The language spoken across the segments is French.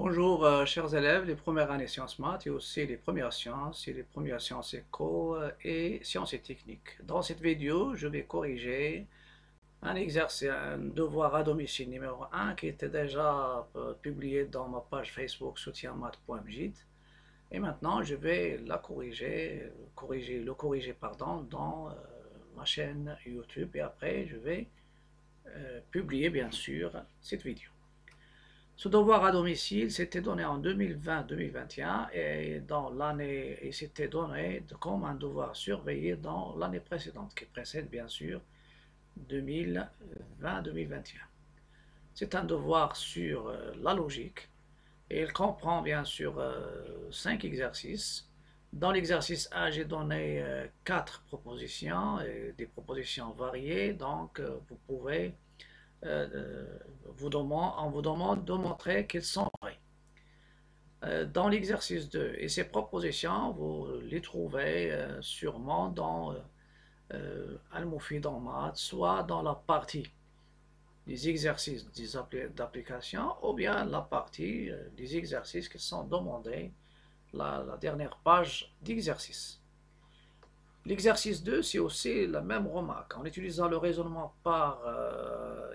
Bonjour, chers élèves, les premières années sciences maths et aussi les premières sciences et les premières sciences éco et sciences et techniques. Dans cette vidéo, je vais corriger un exercice, un devoir à domicile numéro 1 qui était déjà publié dans ma page Facebook soutienmath.mjit. Et maintenant, je vais la corriger pardon, dans ma chaîne YouTube et après, je vais publier bien sûr cette vidéo. Ce devoir à domicile s'était donné en 2020-2021 et dans l'année, il s'était donné comme un devoir surveillé dans l'année précédente, qui précède bien sûr 2020-2021. C'est un devoir sur la logique et il comprend bien sûr 5 exercices. Dans l'exercice A, j'ai donné 4 propositions, et des propositions variées, donc vous pouvez on vous demande de montrer qu'ils sont vrais. Dans l'exercice 2, et ces propositions, vous les trouvez sûrement dans Al-Mufid en maths, soit dans la partie des exercices d'application, ou bien la partie des exercices qui sont demandés, la dernière page d'exercice. L'exercice 2, c'est aussi la même remarque. En utilisant le raisonnement par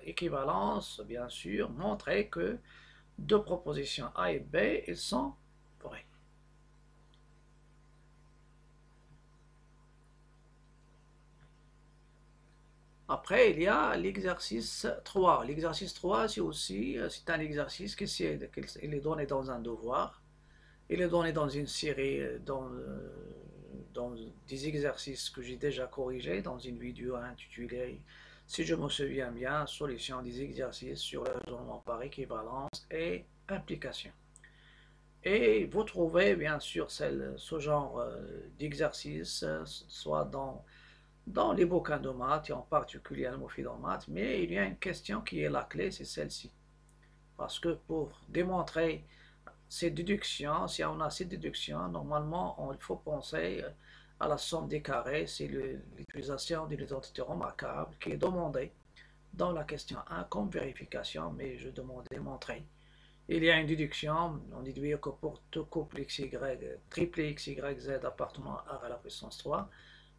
équivalence, bien sûr, montrer que deux propositions A et B, elles sont vraies. Après, il y a l'exercice 3. L'exercice 3, c'est un exercice qui il est donné dans un devoir. Il est donné dans une série, dans des exercices que j'ai déjà corrigés, dans une vidéo intitulée, si je me souviens bien, solution des exercices sur le raisonnement par équivalence et implication. Et vous trouvez bien sûr ce genre d'exercice, soit dans les bouquins de maths, et en particulier à Mofid en maths, mais il y a une question qui est la clé, c'est celle-ci. Parce que pour démontrer ces déductions, si on a ces déductions, normalement, il faut penser à la somme des carrés, c'est l'utilisation d'une identité remarquable qui est demandée dans la question 1 comme vérification, mais je demandais montrer. Il y a une déduction, on déduit que pour tout couple XY, triplé XYZ appartenant à R à la puissance 3,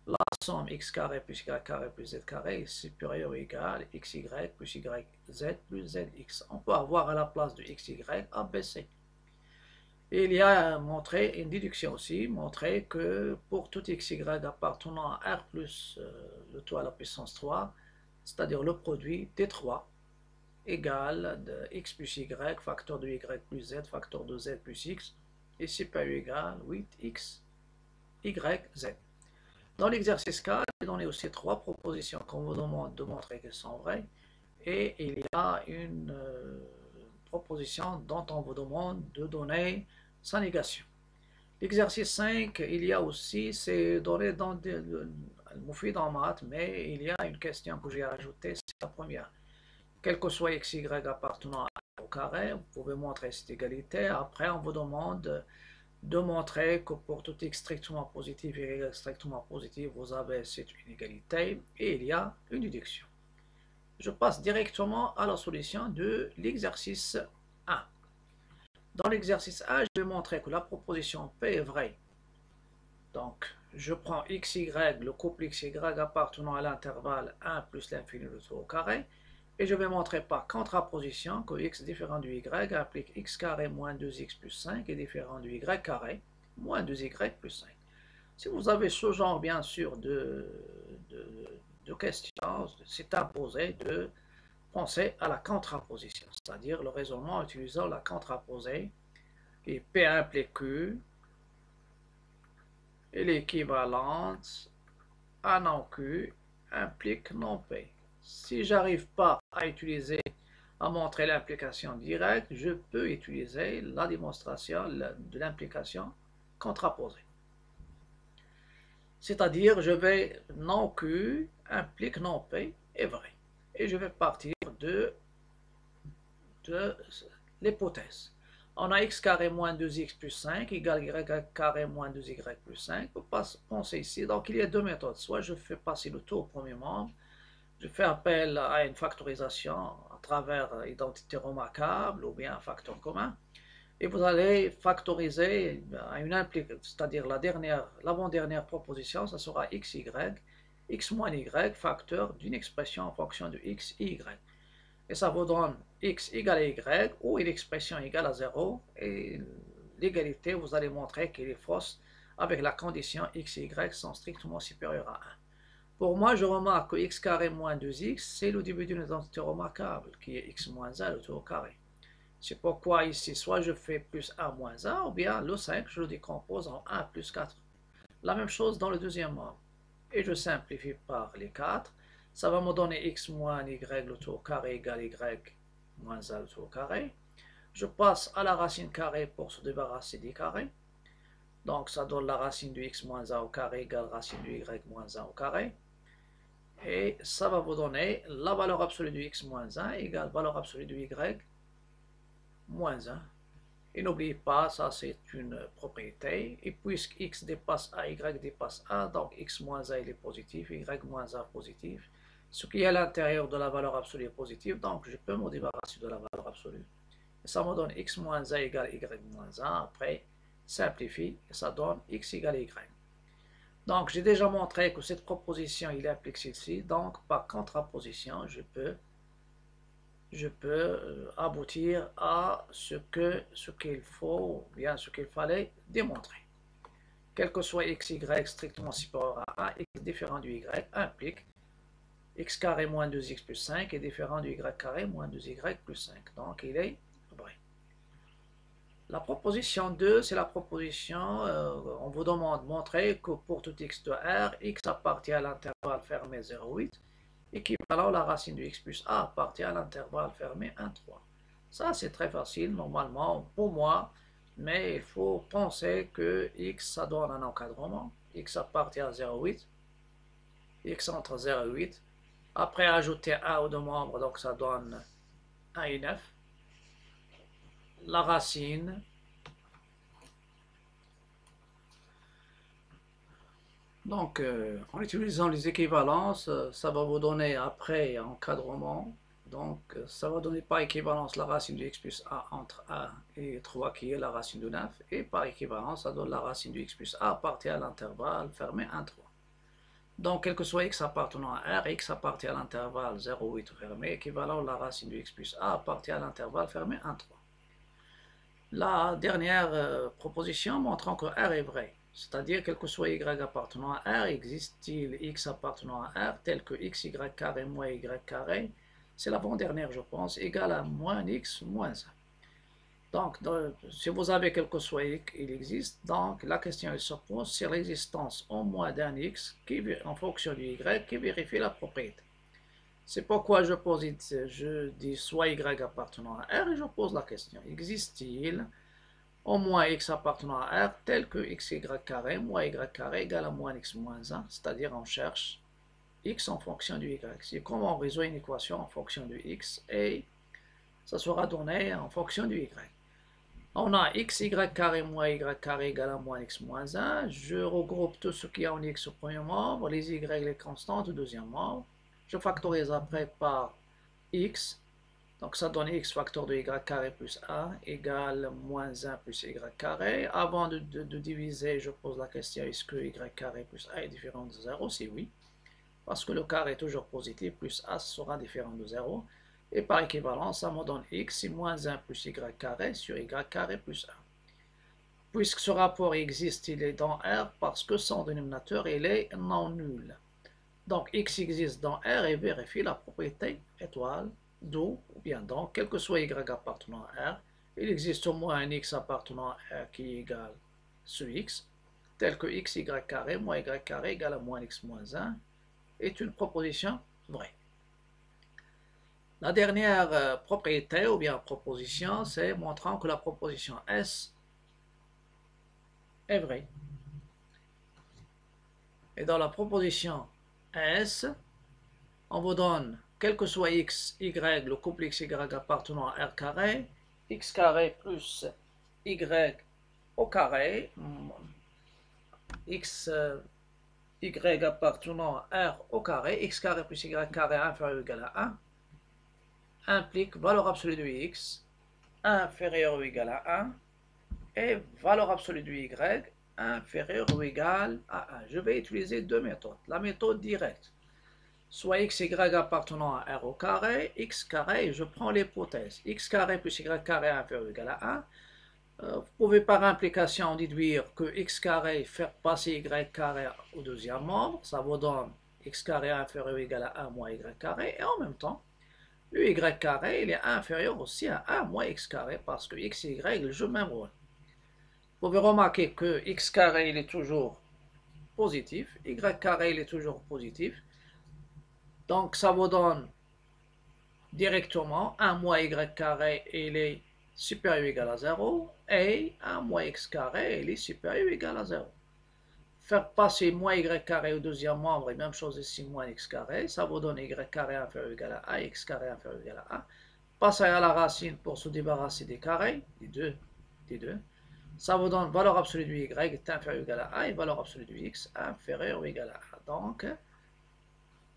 la somme x carré plus y carré plus z carré est supérieure ou égale xy plus yz plus zx. On peut avoir à la place de xy ABC. Et il y a montré une déduction aussi, montrer que pour tout xy appartenant à R plus le tout à la puissance 3, c'est-à-dire le produit des 3, égale de x plus y, facteur de y plus z, facteur de z plus x, est supérieur ou égal 8x, y, z. Dans l'exercice 4, il donné aussi 3 propositions qu'on vous demande de montrer qu'elles sont vraies, et il y a une proposition dont on vous demande de donner sa négation. L'exercice 5, il y a aussi, c'est donné dans le Mufid en maths, mais il y a une question que j'ai ajoutée, c'est la première. Quel que soit xy appartenant au carré, vous pouvez montrer cette égalité. Après, on vous demande de montrer que pour tout x strictement positif et y strictement positif, vous avez cette inégalité et il y a une déduction. Je passe directement à la solution de l'exercice 1. Dans l'exercice 1, je vais montrer que la proposition P est vraie. Donc, je prends xy, le couple xy appartenant à l'intervalle 1 plus l'infini de tout au carré, et je vais montrer par contraposition que x différent du y implique x carré moins 2x plus 5 est différent du y carré moins 2y plus 5. Si vous avez ce genre, bien sûr, de questions, c'est imposé de penser à la contraposition, c'est-à-dire le raisonnement utilisant la contraposée, et P implique Q, et l'équivalence A non Q implique non P. Si j'arrive pas à montrer l'implication directe, je peux utiliser la démonstration de l'implication contraposée. C'est-à-dire, je vais non Q implique non P est vrai. Et je vais partir de l'hypothèse. On a x carré moins 2x plus 5 égale y carré moins 2y plus 5. On peut penser ici. Donc, il y a deux méthodes. Soit je fais passer le tout au premier membre, je fais appel à une factorisation à travers identité remarquable ou bien un facteur commun. et vous allez factoriser à une c'est-à-dire l'avant-dernière proposition, ça sera xy, x moins y, facteur d'une expression en fonction de x et y. Et ça vous donne x égale à y, ou une expression égale à 0, et l'égalité, vous allez montrer qu'elle est fausse avec la condition x et y sont strictement supérieurs à 1. Pour moi, je remarque que x carré moins 2x, c'est le début d'une identité remarquable, qui est x moins 1, le tout au carré. C'est pourquoi ici, soit je fais plus 1 moins 1, ou bien le 5, je le décompose en 1 plus 4. La même chose dans le deuxième membre. Et je simplifie par les 4. Ça va me donner x moins y, le tout au carré, égale y moins 1, le tout au carré. Je passe à la racine carrée pour se débarrasser des carrés. Donc ça donne la racine du x moins 1 au carré égale racine du y moins 1 au carré. Et ça va vous donner la valeur absolue du x moins 1 égale valeur absolue du y moins 1. Et n'oubliez pas, ça c'est une propriété. Et puisque x dépasse a, y dépasse a, donc x moins 1 il est positif, y moins 1 positif. Ce qui est à l'intérieur de la valeur absolue est positif, donc je peux me débarrasser de la valeur absolue. Et ça me donne x moins 1 égale y moins 1. Après, simplifie, et ça donne x égale y. Donc j'ai déjà montré que cette proposition il implique celle-ci, donc par contraposition, je peux aboutir à ce qu'il faut, bien ce qu'il fallait démontrer. Quel que soit x, y strictement supérieur à 1, x différent du y implique x carré moins 2x plus 5 est différent du y carré moins 2y plus 5. Donc il est vrai. La proposition 2, c'est la proposition, on vous demande de montrer que pour tout x de R, x appartient à l'intervalle fermé 0,8, équivalent la racine de x plus a appartient à l'intervalle fermé 1, 3. Ça, c'est très facile, normalement, pour moi, mais il faut penser que x, ça donne un encadrement. X appartient à 0,8, x entre 0 et 8. Après, ajouter 1 aux deux membres, donc ça donne 1 et 9. La racine, donc en utilisant les équivalences, ça va vous donner après encadrement. Donc ça va donner par équivalence la racine de x plus a entre a et 3 qui est la racine de 9. Et par équivalence, ça donne la racine de x plus a appartient à l'intervalle fermé 1, 3. Donc quel que soit x appartenant à R, x appartient à l'intervalle 0, 8 fermé, équivalent la racine de x plus a appartient à l'intervalle fermé 1, 3. La dernière proposition montrant que R est vrai, c'est-à-dire quel que soit y appartenant à R, existe-t-il x appartenant à R tel que xy carré moins y carré, c'est l'avant-dernière je pense, égale à moins x moins 1. Donc si vous avez quel que soit x, il existe, donc la question se pose sur l'existence au moins d'un x qui, en fonction du y qui vérifie la propriété. C'est pourquoi je dis soit y appartenant à R et je pose la question, existe-t-il au moins x appartenant à R tel que xy carré moins y carré égale à moins x moins 1, c'est-à-dire on cherche x en fonction du y. C'est comme on résout une équation en fonction du x et ça sera donné en fonction du y. On a xy carré moins y carré égale à moins x moins 1. Je regroupe tout ce qui est en x au premier membre, les y, les constantes au deuxième membre. Je factorise après par x. Donc ça donne x facteur de y carré plus a égale moins 1 plus y carré. Avant de diviser, je pose la question, est-ce que y carré plus a est différent de 0? C'est oui. Parce que le carré est toujours positif, plus a sera différent de 0. Et par équivalence, ça me donne x, c'est moins 1 plus y carré sur y carré plus 1. Puisque ce rapport existe, il est dans R parce que son dénominateur, il est non nul. Donc x existe dans R et vérifie la propriété étoile, d'où, ou bien donc, quel que soit y appartenant à R, il existe au moins un x appartenant à R qui est égal sur x, tel que xy carré moins y carré égale à moins x moins 1, est une proposition vraie. La dernière propriété ou bien proposition, c'est montrant que la proposition S est vraie. Et dans la proposition S, on vous donne, quel que soit x, y, le couple x, y appartenant à R carré, x carré plus y au carré, x, y appartenant à R au carré, x carré plus y carré inférieur ou égal à 1, implique valeur absolue de x inférieur ou égal à 1, et valeur absolue du y inférieure ou égale à 1. Je vais utiliser deux méthodes. La méthode directe, soit x, y appartenant à r au carré, x carré, je prends l'hypothèse, x carré plus y carré inférieur ou égal à 1. Vous pouvez par implication déduire que x carré faire passer y carré au deuxième membre, ça vous donne x carré inférieur ou égal à 1 moins y carré, et en même temps, le y carré il est inférieur aussi à 1 moins x carré, parce que x et y jouent le même rôle. Vous pouvez remarquer que x carré il est toujours positif, y carré il est toujours positif, donc ça vous donne directement 1 moins y carré il est supérieur ou égal à 0, et 1 moins x carré il est supérieur ou égal à 0. Faire passer moins y carré au deuxième membre, et même chose ici, moins x carré, ça vous donne y carré inférieur ou égal à 1, x carré inférieur ou égal à 1. Passer à la racine pour se débarrasser des carrés, des deux. Ça vous donne valeur absolue du y est inférieur ou égal à 1 et valeur absolue du x inférieur ou égal à 1. Donc,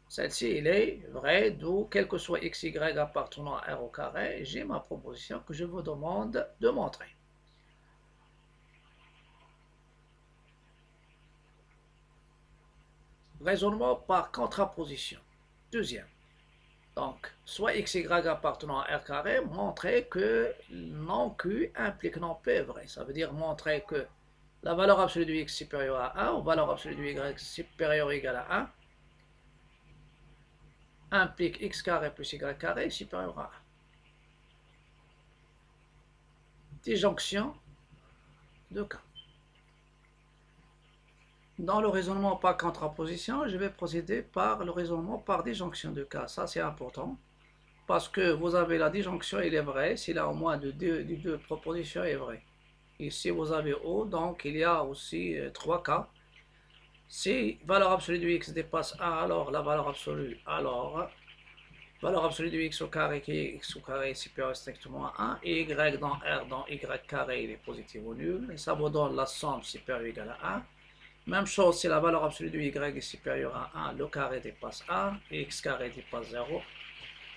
celle-ci, elle est vraie, d'où, quel que soit x, y appartenant à r au carré, j'ai ma proposition que je vous demande de montrer. Raisonnement par contraposition. Deuxième. Donc, soit x, y appartenant à r carré, montrer que non Q implique non P est vrai. Ça veut dire montrer que la valeur absolue du x supérieure à 1 ou valeur absolue du y supérieure ou égale à 1 implique x carré plus y carré supérieur à 1. Disjonction de cas. Dans le raisonnement par contraposition, je vais procéder par le raisonnement par disjonction de cas. Ça, c'est important. Parce que vous avez la disjonction, il est vrai, si là au moins de deux propositions est vrai. Ici vous avez O, donc il y a aussi 3 cas. Si valeur absolue du x dépasse 1, alors la valeur absolue, alors valeur absolue du x au carré qui est x au carré est supérieur strictement à 1, et y dans R dans y carré il est positif ou nul, et ça vous donne la somme supérieure ou égale à 1. Même chose si la valeur absolue du y est supérieure à 1, le carré dépasse 1, et x carré dépasse 0.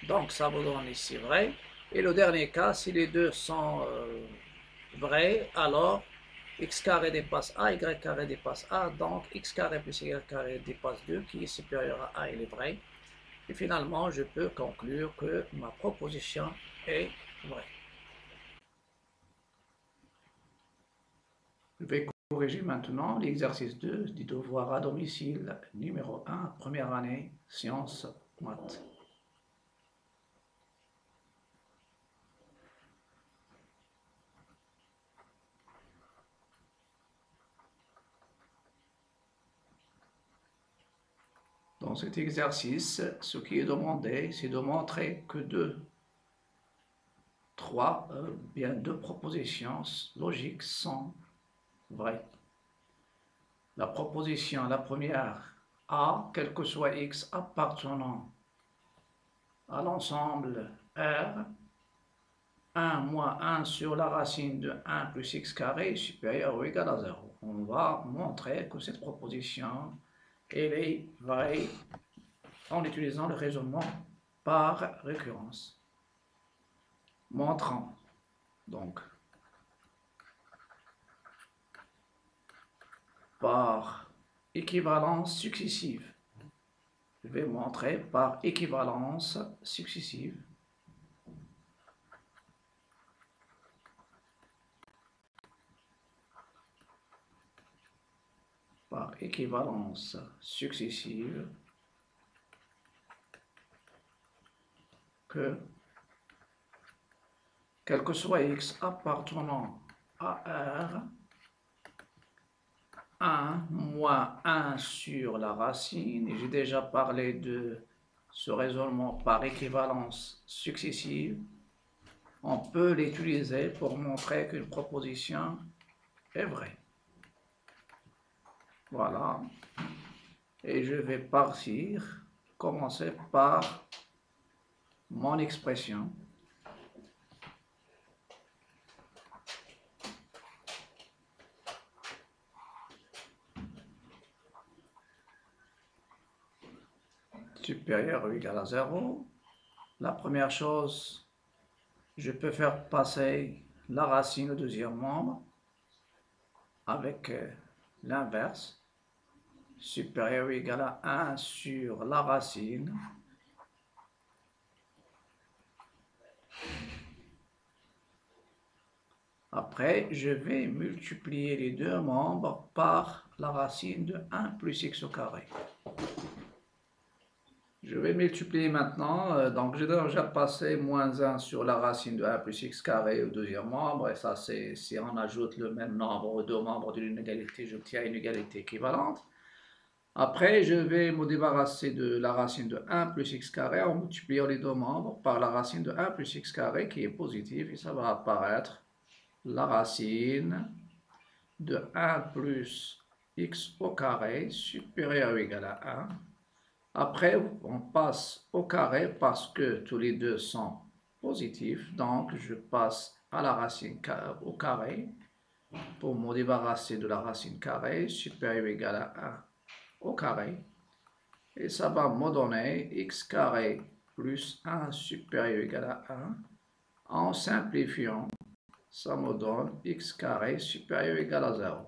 Donc ça vous donne ici vrai. Et le dernier cas, si les deux sont vrais, alors x carré dépasse a, y carré dépasse a, donc x carré plus y carré dépasse 2, qui est supérieur à a, il est vrai. Et finalement, je peux conclure que ma proposition est vraie. Je vais corriger maintenant l'exercice 2 du devoir à domicile numéro 1, première année, sciences, maths. Dans cet exercice, ce qui est demandé, c'est de montrer que deux propositions logiques sont vraies. La proposition, la première, A, quel que soit x appartenant à l'ensemble R, 1 moins 1 sur la racine de 1 plus x carré est supérieur ou égal à 0. On va montrer que cette proposition, elle est vraie en utilisant le raisonnement par récurrence. Montrant donc par équivalence successive. Je vais montrer par équivalence successive que quel que soit x appartenant à R, 1 moins 1 sur la racine, et j'ai déjà parlé de ce raisonnement par équivalence successive, on peut l'utiliser pour montrer qu'une proposition est vraie. Voilà. Et je vais commencer par mon expression. Supérieur ou égal à 0. La première chose, je peux faire passer la racine au deuxième membre. avec l'inverse, supérieur ou égal à 1 sur la racine. Après, je vais multiplier les deux membres par la racine de 1 plus x au carré. Je vais multiplier maintenant, donc j'ai déjà passé moins 1 sur la racine de 1 plus x carré au deuxième membre, et ça c'est si on ajoute le même nombre aux deux membres d'une égalité, j'obtiens une égalité équivalente. Après, je vais me débarrasser de la racine de 1 plus x carré en multipliant les deux membres par la racine de 1 plus x carré qui est positive, et ça va apparaître la racine de 1 plus x au carré supérieur ou égal à 1. Après, on passe au carré parce que tous les deux sont positifs. Donc, je passe à la racine au carré pour me débarrasser de la racine carrée supérieure ou égale à 1 au carré. Et ça va me donner x carré plus 1 supérieur ou égal à 1. En simplifiant, ça me donne x carré supérieur ou égal à 0.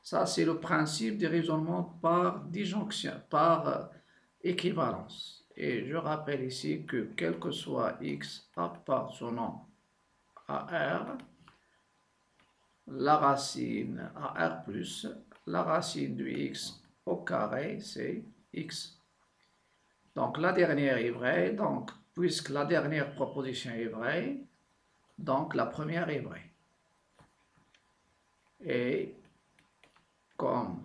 Ça, c'est le principe des raisonnements par disjonction, par équivalence. Et je rappelle ici que quel que soit x appartenant à R, la racine à R+, la racine de x au carré, c'est x. Donc la dernière est vraie, donc puisque la dernière proposition est vraie, donc la première est vraie. Et comme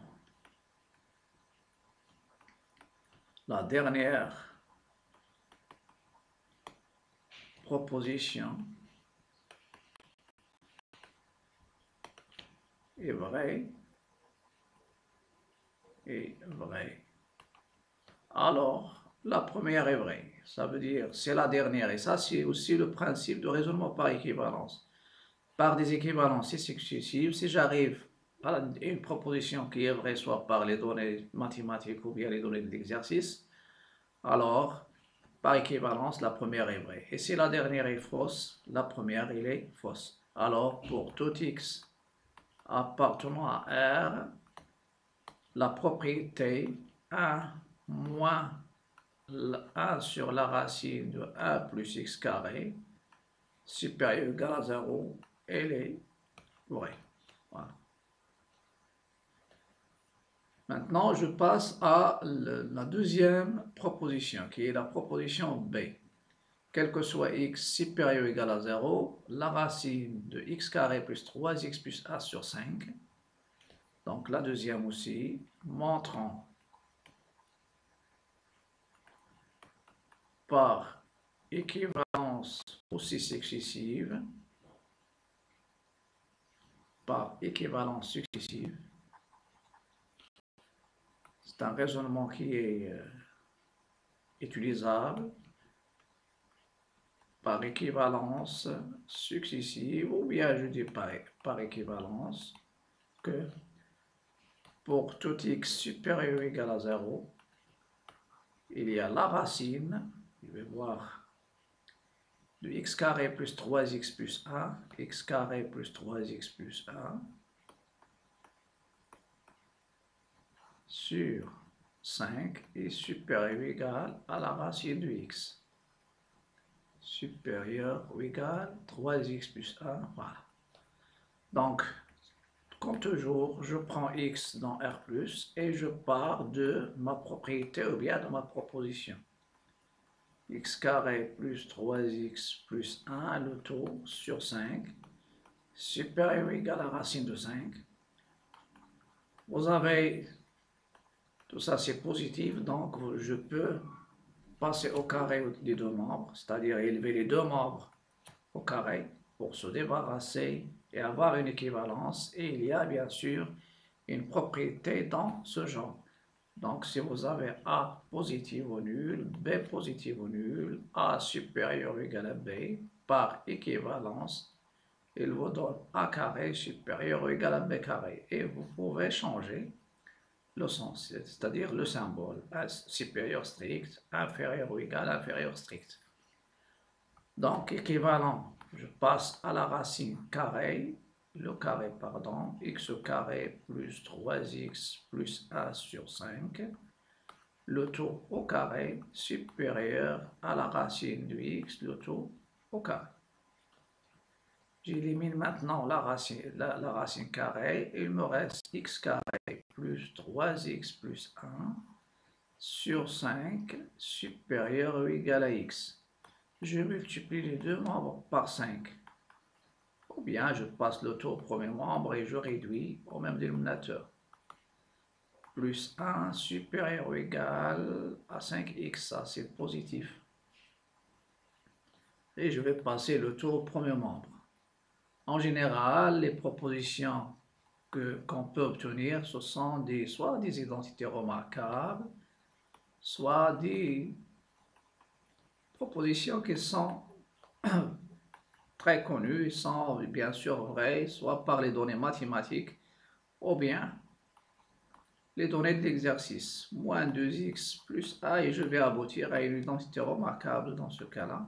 la dernière proposition est vraie, alors la première est vraie. Ça veut dire c'est la dernière. Et ça, c'est aussi le principe de raisonnement par équivalence. Par des équivalences successives, si j'arrive à une proposition qui est vraie, soit par les données mathématiques ou bien les données de l'exercice, alors par équivalence, la première est vraie. Et si la dernière est fausse, la première, elle est fausse. Alors, pour tout x appartenant à R, la propriété 1 moins 1 sur la racine de 1 plus x carré supérieur ou égal à 0, elle est vraie. Voilà. Maintenant, je passe à la deuxième proposition, qui est la proposition B. Quel que soit x supérieur ou égal à 0, la racine de x carré plus 3x plus a sur 5. Donc la deuxième aussi, montrant par équivalence aussi successive, c'est un raisonnement qui est utilisable par équivalence successive, ou bien je dis par équivalence que pour tout x supérieur ou égal à 0, il y a la racine, je vais voir, de x carré plus 3x plus 1, x carré plus 3x plus 1, sur 5 est supérieur ou égal à la racine de x. Supérieur ou égal 3x plus 1, voilà. Donc, comme toujours, je prends x dans R+, et je pars de ma propriété ou bien de ma proposition. X carré plus 3x plus 1, le tout sur 5, supérieur ou égal à la racine de 5. Vous avez, tout ça c'est positif, donc je peux passer au carré des deux membres, c'est-à-dire élever les deux membres au carré pour se débarrasser et avoir une équivalence. Et il y a bien sûr une propriété dans ce genre. Donc si vous avez A positif ou nul, B positif ou nul, A supérieur ou égal à B, par équivalence, il vous donne A carré supérieur ou égal à B carré. Et vous pouvez changer le sens, c'est-à-dire le symbole, A supérieur strict, inférieur ou égal à inférieur strict. Donc équivalent, je passe à la racine carrée le carré, pardon, x au carré plus 3x plus a sur 5, le tout au carré supérieur à la racine de x, le tout au carré. J'élimine maintenant la racine carrée, il me reste x carré plus 3x plus 1 sur 5 supérieur ou égal à x. Je multiplie les deux membres par 5. Ou bien je passe le tout au premier membre et je réduis au même dénominateur. Plus 1 supérieur ou égal à 5x, ça c'est positif. Et je vais passer le tout au premier membre. En général, les propositions qu'on peut obtenir, ce sont soit des identités remarquables, soit des propositions qui sont très connues, sont bien sûr vraies, soit par les données mathématiques, ou bien les données de l'exercice. Moins 2x plus a, et je vais aboutir à une identité remarquable dans ce cas-là.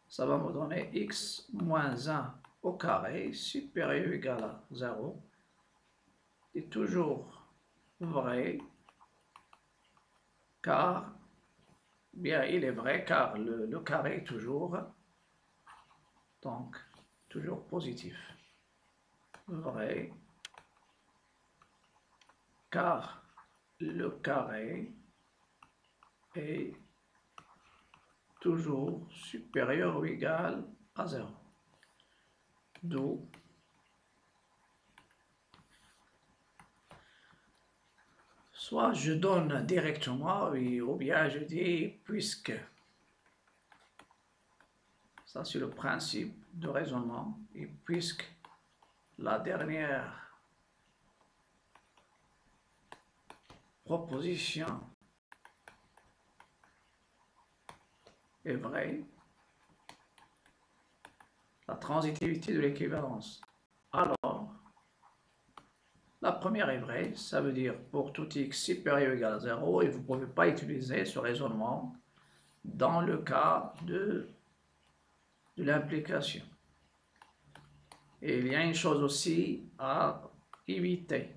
Ça va me donner x moins 1 au carré supérieur ou égal à 0. C'est toujours vrai, car, bien, il est vrai, car le carré est toujours, donc, toujours positif. Vrai, car le carré est toujours supérieur ou égal à 0. D'où soit je donne directement, ou bien je dis puisque. Ça, c'est le principe de raisonnement. Et puisque la dernière proposition est vraie, la transitivité de l'équivalence. Alors, la première est vraie, ça veut dire pour tout x supérieur ou égal à 0, et vous ne pouvez pas utiliser ce raisonnement dans le cas de l'implication. Et il y a une chose aussi à éviter.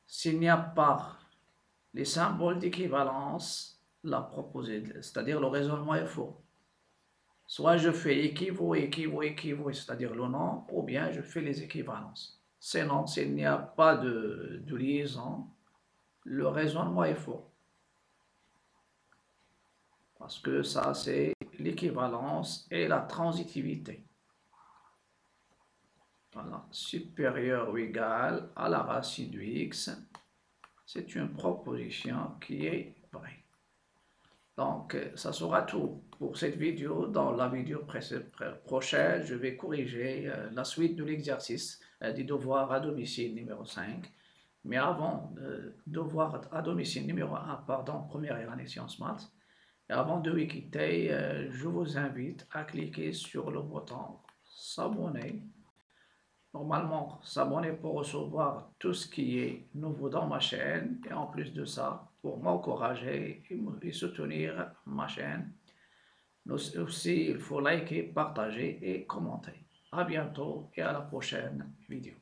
S'il n'y a pas les symboles d'équivalence, la proposée, c'est-à-dire le raisonnement est faux. Soit je fais équivaut, c'est-à-dire le nom, ou bien je fais les équivalences. Sinon, s'il n'y a pas de liaison, le raisonnement est faux. Parce que ça, c'est l'équivalence et la transitivité. Voilà, supérieur ou égal à la racine de x, c'est une proposition qui est vraie. Donc, ça sera tout pour cette vidéo. Dans la vidéo prochaine, je vais corriger la suite de l'exercice des devoirs à domicile numéro 5. Mais avant, devoir à domicile numéro 1, pardon, première année sciences maths. Et avant de vous quitter, je vous invite à cliquer sur le bouton s'abonner. Normalement, s'abonner pour recevoir tout ce qui est nouveau dans ma chaîne, et en plus de ça, pour m'encourager et soutenir ma chaîne. Aussi, il faut liker, partager et commenter. À bientôt et à la prochaine vidéo.